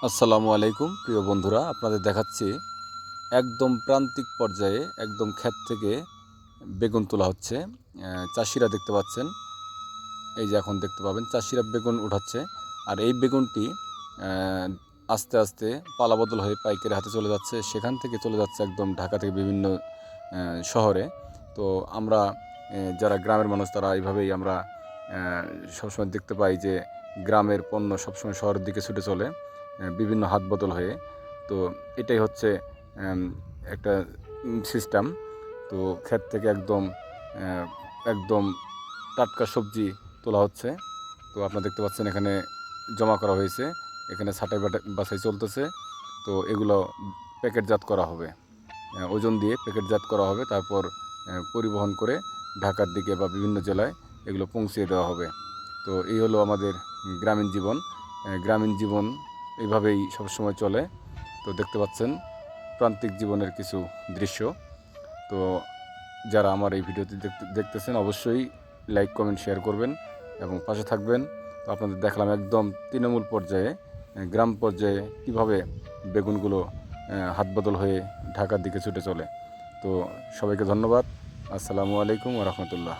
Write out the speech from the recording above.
আসসালামু আলাইকুম প্রিয় বন্ধুরা, আপনাদের দেখাচ্ছি একদম প্রান্তিক পর্যায়ে একদম ক্ষেত থেকে বেগুন তোলা হচ্ছে। চাষিরা দেখতে পাচ্ছেন, এই যে এখন দেখতে পাবেন চাষিরা বেগুন উঠাচ্ছে। আর এই বেগুনটি আস্তে আস্তে পালাবদল হয়ে পাইকারি হাতে চলে যাচ্ছে, সেখান থেকে চলে যাচ্ছে একদম ঢাকা থেকে বিভিন্ন শহরে। তো আমরা যারা গ্রামের মানুষ তারা এইভাবেই আমরা সবসময় দেখতে পাই যে গ্রামের পণ্য সবসময় শহরের দিকে ছুটে চলে বিভিন্ন হাত বদল হয়ে। তো এটাই হচ্ছে একটা সিস্টেম। তো ক্ষেত থেকে একদম একদম টাটকা সবজি তোলা হচ্ছে। তো আপনারা দেখতে পাচ্ছেন এখানে জমা করা হয়েছে, এখানে ছাঁটাই বাছাই চলতেছে। তো এগুলো প্যাকেটজাত করা হবে, ওজন দিয়ে প্যাকেটজাত করা হবে, তারপর পরিবহন করে ঢাকার দিকে বা বিভিন্ন জেলায় এগুলো পৌঁছিয়ে দেওয়া হবে। তো এই হলো আমাদের গ্রামীণ জীবন। গ্রামীণ জীবন এইভাবেই সবসময় চলে। তো দেখতে পাচ্ছেন প্রান্তিক জীবনের কিছু দৃশ্য। তো যারা আমার এই ভিডিওটি দেখতেছেন অবশ্যই লাইক কমেন্ট শেয়ার করবেন এবং পাশে থাকবেন। তো আপনাদের দেখালাম একদম তৃণমূল পর্যায়ে গ্রাম পর্যায়ে কীভাবে বেগুনগুলো হাত বদল হয়ে ঢাকার দিকে ছুটে চলে। তো সবাইকে ধন্যবাদ। আসসালামু আলাইকুম ওয়া রাহমাতুল্লাহ।